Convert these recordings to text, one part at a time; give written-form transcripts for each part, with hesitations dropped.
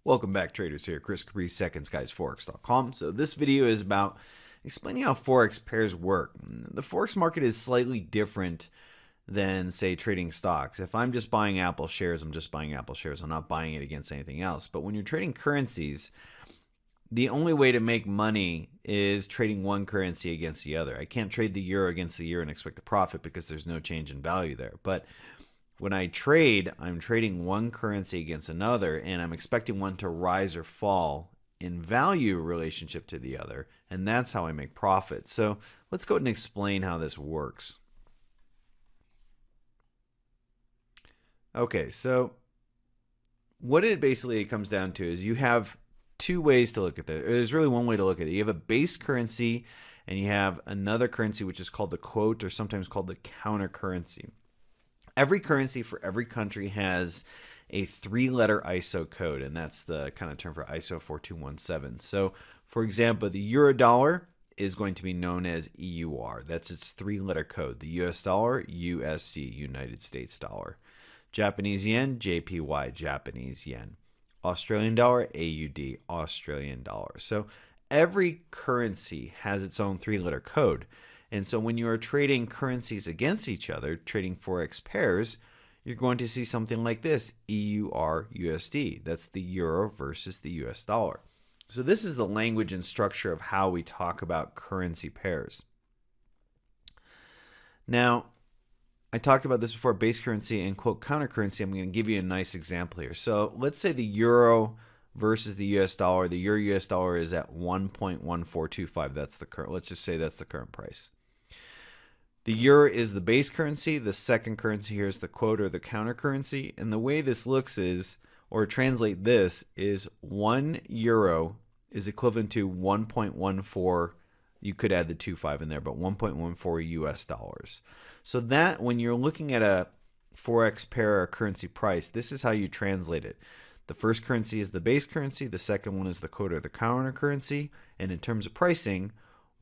Welcome back, traders. Here, Chris Caprice, secondsguysforex.com. So this video is about explaining how Forex pairs work. The Forex market is slightly different than, say, trading stocks. If I'm just buying Apple shares, I'm just buying Apple shares. I'm not buying it against anything else. But when you're trading currencies, the only way to make money is trading one currency against the other. I can't trade the euro against the euro and expect a profit because there's no change in value there. But when I trade, I'm trading one currency against another, and I'm expecting one to rise or fall in value relationship to the other, and that's how I make profit. So let's go ahead and explain how this works. Okay, so what it basically comes down to is you have two ways to look at this. There's really one way to look at it. You have a base currency, and you have another currency, which is called the quote, or sometimes called the counter currency. Every currency for every country has a 3-letter ISO code, and that's the kind of term for ISO 4217. So, for example, the euro dollar is going to be known as EUR. That's its 3-letter code. The US dollar, USD, United States dollar. Japanese yen, JPY, Japanese yen. Australian dollar, AUD, Australian dollar. So every currency has its own 3-letter code. And so when you are trading currencies against each other, trading Forex pairs, you're going to see something like this, EUR USD. That's the euro versus the US dollar. So this is the language and structure of how we talk about currency pairs. Now, I talked about this before, base currency and quote counter currency. I'm going to give you a nice example here. So let's say the euro versus the US dollar. The euro US dollar is at 1.1425. That's the current. Let's just say that's the current price. The euro is the base currency. The second currency here is the quote or the counter currency. And the way this looks is, or translate this, is 1 euro is equivalent to 1.14. You could add the 25 in there, but 1.14 US dollars. So that when you're looking at a Forex pair or currency price, this is how you translate it. The first currency is the base currency. The second one is the quote or the counter currency. And in terms of pricing,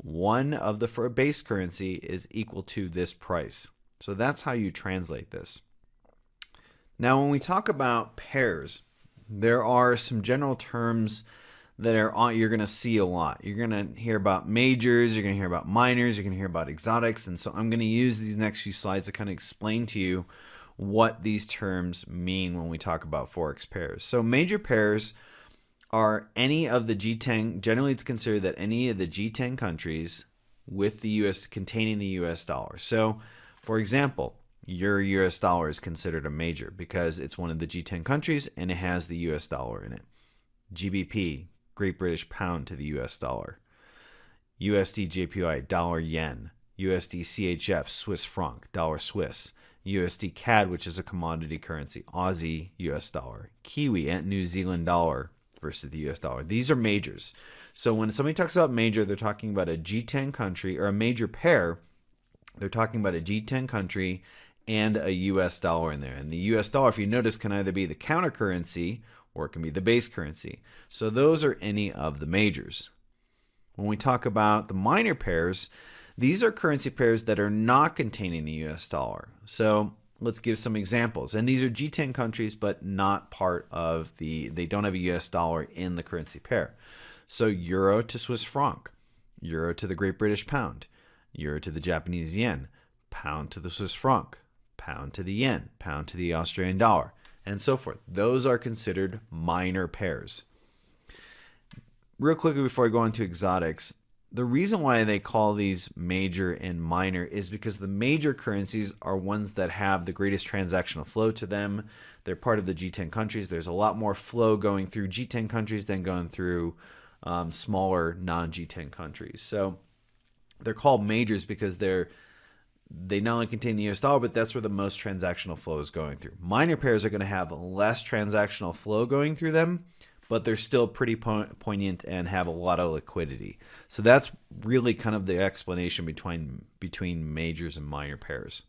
one of the base currency is equal to this price. So that's how you translate this. Now, when we talk about pairs, there are some general terms that you're going to see a lot. You're going to hear about majors, you're going to hear about minors, you're going to hear about exotics. And so I'm going to use these next few slides to kind of explain to you what these terms mean when we talk about Forex pairs. So major pairs are any of the G10, generally it's considered that any of the G10 countries with the US, containing the US dollar. So, for example, your US dollar is considered a major because it's one of the G10 countries and it has the US dollar in it. GBP, Great British Pound to the US dollar. USD JPY, dollar yen. USD CHF, Swiss franc, dollar Swiss. USD CAD, which is a commodity currency. Aussie US dollar. Kiwi and New Zealand dollar versus the US dollar. These are majors. So when somebody talks about major, they're talking about a G10 country or a major pair. They're talking about a G10 country and a US dollar in there. And the US dollar, if you notice, can either be the counter currency or it can be the base currency. So those are any of the majors. When we talk about the minor pairs, these are currency pairs that are not containing the US dollar. So let's give some examples. And these are G10 countries, but not part of they don't have a US dollar in the currency pair. So euro to Swiss franc, euro to the Great British Pound, euro to the Japanese yen, pound to the Swiss franc, pound to the yen, pound to the Australian dollar, and so forth. Those are considered minor pairs. Real quickly before I go on to exotics, the reason why they call these major and minor is because the major currencies are ones that have the greatest transactional flow to them. They're part of the G10 countries. There's a lot more flow going through G10 countries than going through smaller non-G10 countries. So they're called majors because they not only contain the US dollar, but that's where the most transactional flow is going through. Minor pairs are going to have less transactional flow going through them, but they're still pretty poignant and have a lot of liquidity. So that's really kind of the explanation between majors and minor pairs.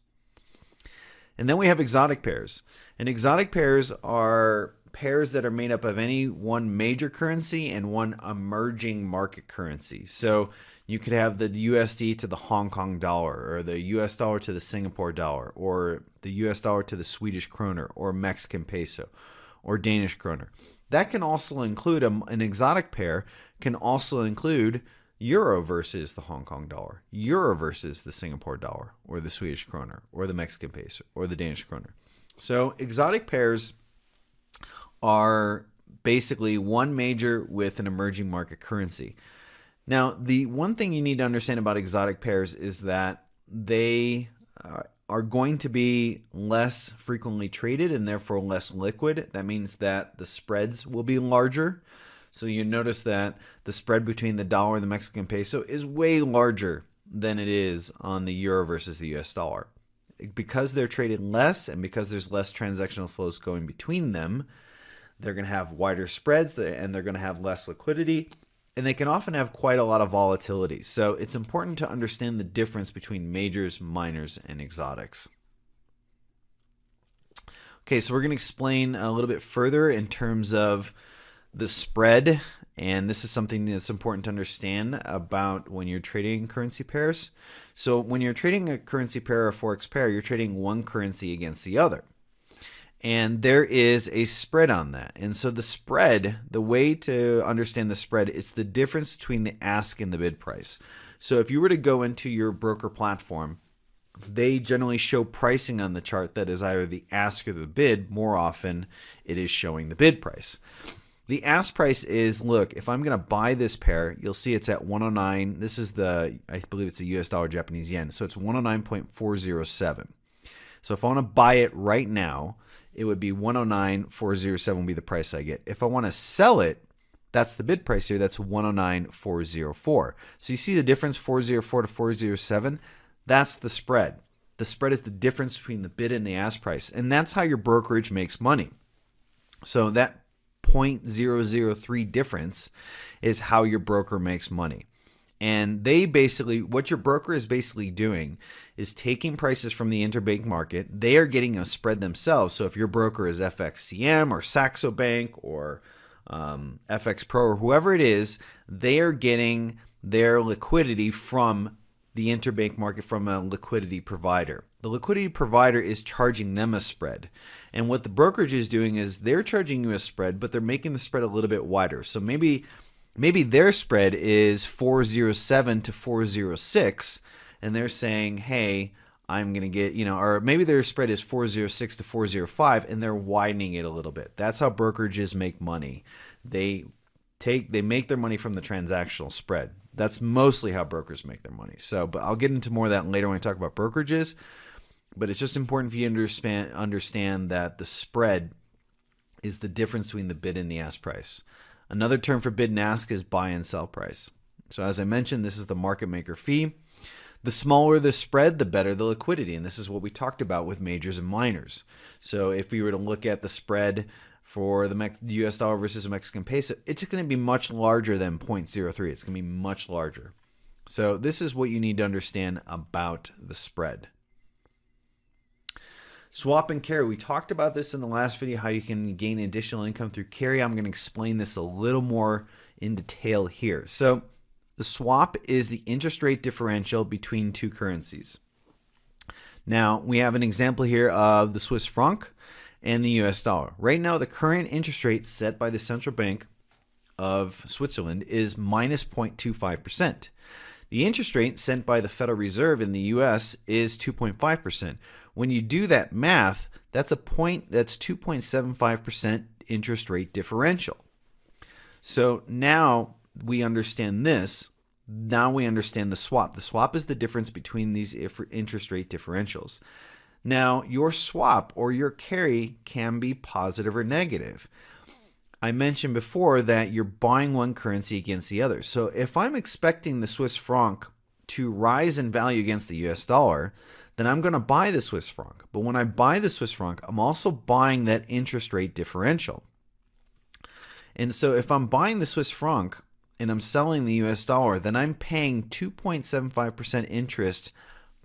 And then we have exotic pairs. And exotic pairs are pairs that are made up of any one major currency and one emerging market currency. So you could have the USD to the Hong Kong dollar, or the US dollar to the Singapore dollar, or the US dollar to the Swedish kroner, or Mexican peso, or Danish kroner. That can also include an exotic pair, can also include euro versus the Hong Kong dollar, euro versus the Singapore dollar, or the Swedish kroner, or the Mexican peso, or the Danish kroner. So exotic pairs are basically one major with an emerging market currency. Now, the one thing you need to understand about exotic pairs is that they are going to be less frequently traded and therefore less liquid. That means that the spreads will be larger. So you notice that the spread between the dollar and the Mexican peso is way larger than it is on the euro versus the US dollar. Because they're traded less and because there's less transactional flows going between them, they're going to have wider spreads and they're going to have less liquidity. And they can often have quite a lot of volatility. So it's important to understand the difference between majors, minors, and exotics. Okay, so we're going to explain a little bit further in terms of the spread. And this is something that's important to understand about when you're trading currency pairs. So when you're trading a currency pair or a Forex pair, you're trading one currency against the other. And there is a spread on that. And so the spread, the way to understand the spread, it's the difference between the ask and the bid price. So if you were to go into your broker platform, they generally show pricing on the chart that is either the ask or the bid. More often, it is showing the bid price. The ask price is, look, if I'm going to buy this pair, you'll see it's at 109. This is I believe it's the US dollar Japanese yen. So it's 109.407. So if I want to buy it right now, it would be 109.407 would be the price I get. If I want to sell it, that's the bid price here. That's 109.404. So you see the difference, 404 to 407? That's the spread. The spread is the difference between the bid and the ask price. And that's how your brokerage makes money. So that 0.003 difference is how your broker makes money. And they basically, what your broker is basically doing is taking prices from the interbank market. They are getting a spread themselves. So if your broker is FXCM or Saxo Bank or FX Pro or whoever it is, they are getting their liquidity from the interbank market from a liquidity provider. The liquidity provider is charging them a spread. And what the brokerage is doing is they're charging you a spread, but they're making the spread a little bit wider. So maybe their spread is 407 to 406, and they're saying, hey, I'm going to get, or maybe their spread is 406 to 405, and they're widening it a little bit. That's how brokerages make money. They make their money from the transactional spread. That's mostly how brokers make their money. So, but I'll get into more of that later when I talk about brokerages. But it's just important for you to understand that the spread is the difference between the bid and the ask price. Another term for bid and ask is buy and sell price. So as I mentioned, this is the market maker fee. The smaller the spread, the better the liquidity. And this is what we talked about with majors and minors. So if we were to look at the spread for the US dollar versus the Mexican peso, it's going to be much larger than 0.03. It's going to be much larger. So this is what you need to understand about the spread. Swap and carry. We talked about this in the last video, how you can gain additional income through carry. I'm going to explain this a little more in detail here. So the swap is the interest rate differential between two currencies. Now, we have an example here of the Swiss franc and the US dollar. Right now, the current interest rate set by the Central Bank of Switzerland is minus 0.25%. The interest rate set by the Federal Reserve in the US is 2.5%. When you do that math, that's 2.75% interest rate differential. So now we understand this. Now we understand the swap. The swap is the difference between these interest rate differentials. Now, your swap or your carry can be positive or negative. I mentioned before that you're buying one currency against the other. So if I'm expecting the Swiss franc to rise in value against the US dollar, then I'm going to buy the Swiss franc. But when I buy the Swiss franc, I'm also buying that interest rate differential. And so if I'm buying the Swiss franc and I'm selling the US dollar, then I'm paying 2.75% interest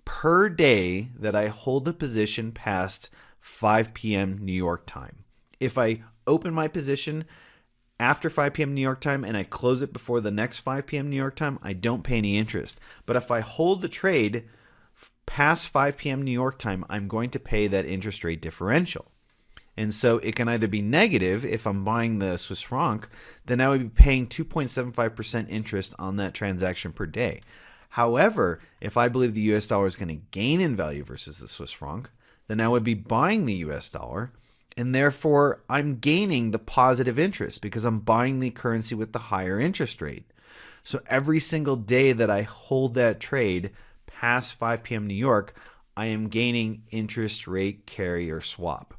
per day that I hold the position past 5 p.m. New York time. If I open my position after 5 p.m. New York time and I close it before the next 5 p.m. New York time, I don't pay any interest. But if I hold the trade past 5 p.m. New York time, I'm going to pay that interest rate differential. And so it can either be negative if I'm buying the Swiss franc, then I would be paying 2.75% interest on that transaction per day. However, if I believe the US dollar is going to gain in value versus the Swiss franc, then I would be buying the US dollar, and therefore I'm gaining the positive interest because I'm buying the currency with the higher interest rate. So every single day that I hold that trade past 5 p.m. New York, I am gaining interest rate carry or swap.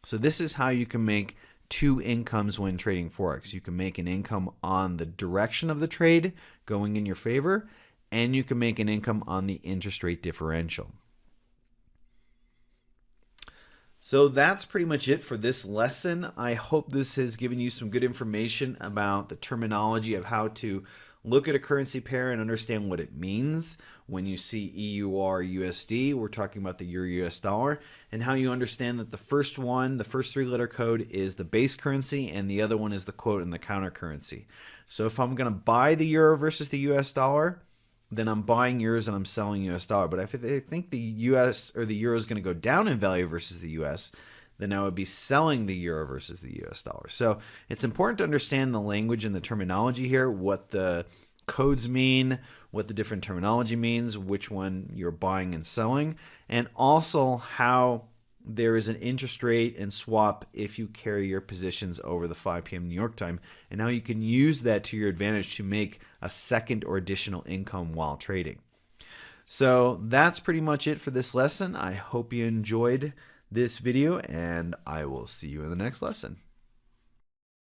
So this is how you can make two incomes when trading Forex. You can make an income on the direction of the trade going in your favor, and you can make an income on the interest rate differential. So that's pretty much it for this lesson. I hope this has given you some good information about the terminology of how to look at a currency pair and understand what it means. When you see EUR USD, we're talking about the Euro US dollar, and how you understand that the first one, the first three-letter code, is the base currency, and the other one is the quote and the counter currency. So if I'm going to buy the euro versus the US dollar, then I'm buying euros and I'm selling US dollar. But if I think the US or the euro is going to go down in value versus the US, then I would be selling the euro versus the US dollar. So it's important to understand the language and the terminology here, what the codes mean, what the different terminology means, which one you're buying and selling, and also how there is an interest rate and swap if you carry your positions over the 5 p.m. New York time, and how you can use that to your advantage to make a second or additional income while trading. So that's pretty much it for this lesson. I hope you enjoyed this video, and I will see you in the next lesson.